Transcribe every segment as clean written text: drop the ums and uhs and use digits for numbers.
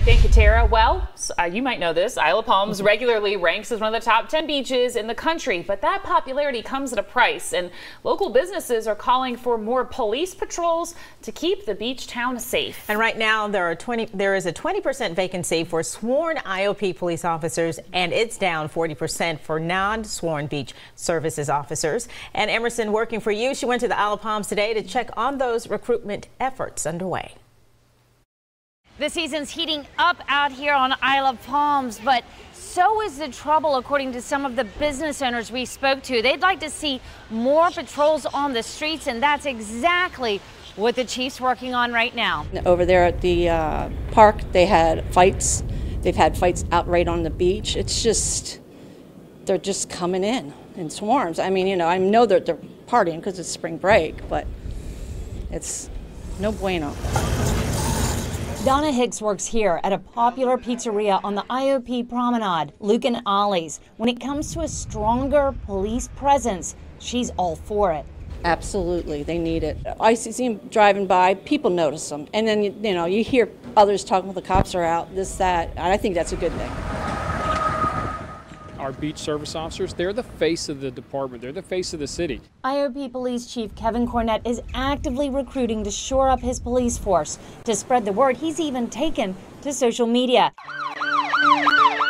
Thank you, Tara. Well, you might know this. Isle of Palms regularly ranks as one of the top 10 beaches in the country, but that popularity comes at a price, and local businesses are calling for more police patrols to keep the beach town safe. And right now there is a 20% vacancy for sworn IOP police officers, and it's down 40% for non-sworn beach services officers. And Emerson, working for you, she went to the Isle of Palms today to check on those recruitment efforts underway. The season's heating up out here on Isle of Palms, but so is the trouble, according to some of the business owners we spoke to. They'd like to see more patrols on the streets, and that's exactly what the chief's working on right now. Over there at the park, they had fights. They've had fights out right on the beach. It's just, they're just coming in swarms. I mean, you know, I know that they're partying because it's spring break, but it's no bueno. Donna Hicks works here at a popular pizzeria on the IOP Promenade, Luke and Ollie's. When it comes to a stronger police presence, she's all for it. Absolutely, they need it. I see them driving by, people notice them, and then you know you hear others talking when the cops are out, this, that, and I think that's a good thing. Our beach service officers, they're the face of the department. They're the face of the city. IOP Police Chief Kevin Cornett is actively recruiting to shore up his police force. To spread the word, he's even taken to social media.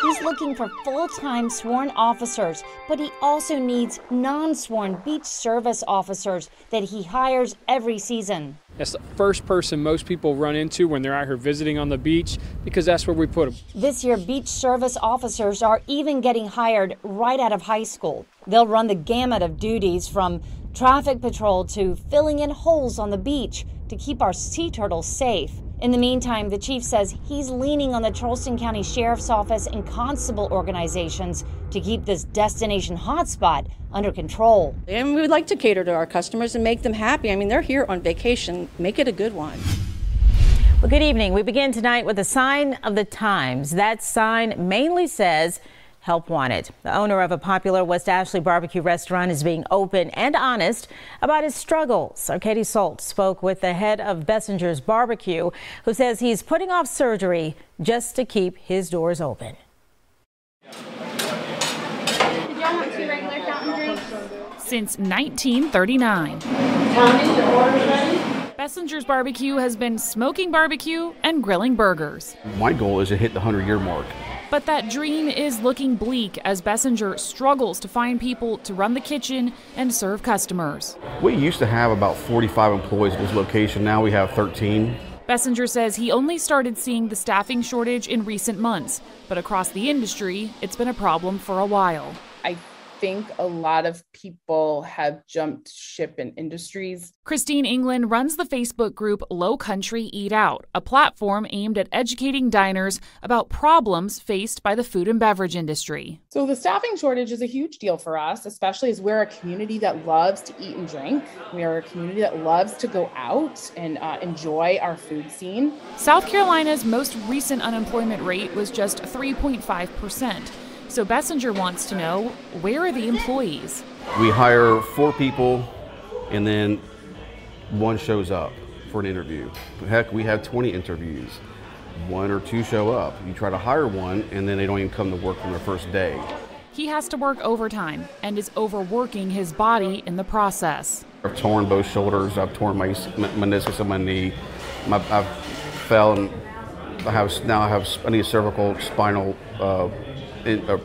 He's looking for full-time sworn officers, but he also needs non-sworn beach service officers that he hires every season. That's the first person most people run into when they're out here visiting on the beach, because that's where we put them. This year, beach service officers are even getting hired right out of high school. They'll run the gamut of duties, from traffic patrol to filling in holes on the beach to keep our sea turtles safe. In the meantime, the chief says he's leaning on the Charleston County Sheriff's Office and constable organizations to keep this destination hotspot under control. And we would like to cater to our customers and make them happy. I mean, they're here on vacation. Make it a good one. Well, good evening. We begin tonight with a sign of the times. That sign mainly says help wanted. The owner of a popular West Ashley barbecue restaurant is being open and honest about his struggles. Our Katie Salt spoke with the head of Bessinger's Barbecue, who says he's putting off surgery just to keep his doors open. Did y'all want 2 regular fountain drinks? Since 1939. Bessinger's Barbecue has been smoking barbecue and grilling burgers. My goal is to hit the 100-year mark. But that dream is looking bleak as Bessinger struggles to find people to run the kitchen and serve customers. We used to have about 45 employees at this location. Now we have 13. Bessinger says he only started seeing the staffing shortage in recent months, but across the industry, it's been a problem for a while. I think a lot of people have jumped ship in industries. Christine England runs the Facebook group Lowcountry Eat Out, a platform aimed at educating diners about problems faced by the food and beverage industry. So the staffing shortage is a huge deal for us, especially as we're a community that loves to eat and drink. We are a community that loves to go out and enjoy our food scene. South Carolina's most recent unemployment rate was just 3.5%. So Bessinger wants to know, where are the employees? We hire 4 people and then 1 shows up for an interview. Heck, we have 20 interviews. 1 or 2 show up. You try to hire 1 and then they don't even come to work on their first day. He has to work overtime and is overworking his body in the process. I've torn both shoulders. I've torn my meniscus in my knee. I fell and I need a cervical spinal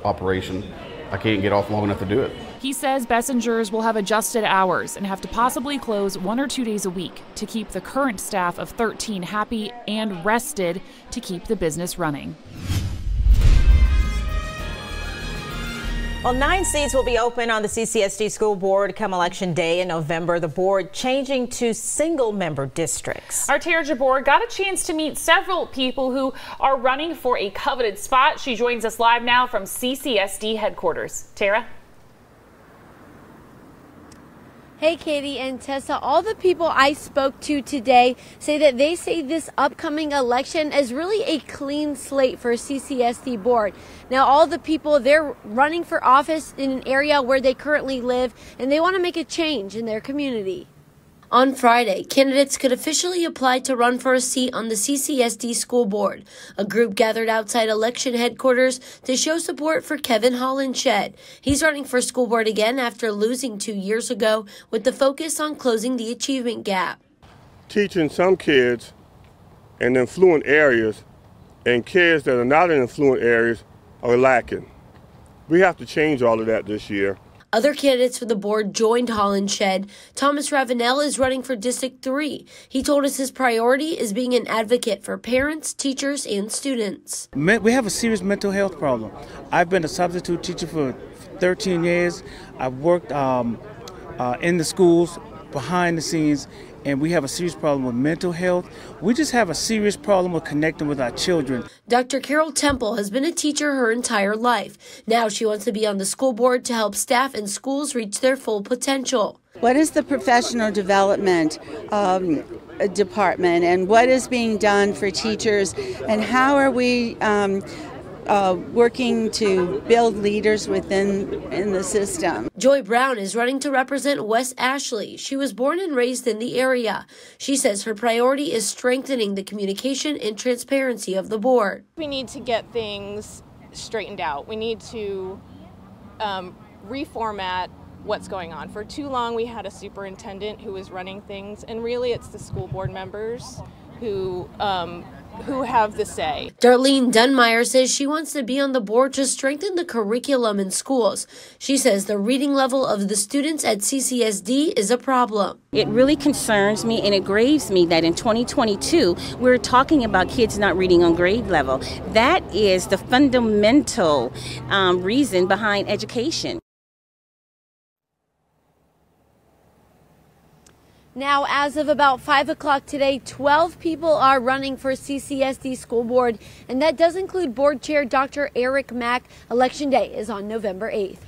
operation. I can't get off long enough to do it. He says Bessingers will have adjusted hours and have to possibly close 1 or 2 days a week to keep the current staff of 13 happy and rested to keep the business running. Well, 9 seats will be open on the CCSD school board come election day in November. The board changing to single-member districts. Our Tara Jabor got a chance to meet several people who are running for a coveted spot. She joins us live now from CCSD headquarters. Tara? Hey, Katie and Tessa, all the people I spoke to today say that they say this upcoming election is really a clean slate for CCSD board. Now, all the people, they're running for office in an area where they currently live, and they want to make a change in their community. On Friday, candidates could officially apply to run for a seat on the CCSD school board. A group gathered outside election headquarters to show support for Kevin Hollenshed. He's running for school board again after losing 2 years ago with the focus on closing the achievement gap. Teaching some kids in affluent areas and kids that are not in affluent areas are lacking. We have to change all of that this year. Other candidates for the board joined Hollenshed. Thomas Ravenel is running for District 3. He told us his priority is being an advocate for parents, teachers, and students. We have a serious mental health problem. I've been a substitute teacher for 13 years. I've worked in the schools, behind the scenes, and we have a serious problem with mental health. We just have a serious problem with connecting with our children. Dr. Carol Temple has been a teacher her entire life. Now she wants to be on the school board to help staff and schools reach their full potential. What is the professional development department, and what is being done for teachers, and how are we working to build leaders within the system? Joy Brown is running to represent West Ashley. She was born and raised in the area. She says her priority is strengthening the communication and transparency of the board. We need to get things straightened out. We need to reformat what's going on. For too long we had a superintendent who was running things, and really it's the school board members who have the say. Darlene Dunmeyer says she wants to be on the board to strengthen the curriculum in schools. She says the reading level of the students at CCSD is a problem. It really concerns me and it grieves me that in 2022 we're talking about kids not reading on grade level. That is the fundamental reason behind education. Now, as of about 5 o'clock today, 12 people are running for CCSD school board, and that does include board chair Dr. Eric Mack. Election day is on November 8th.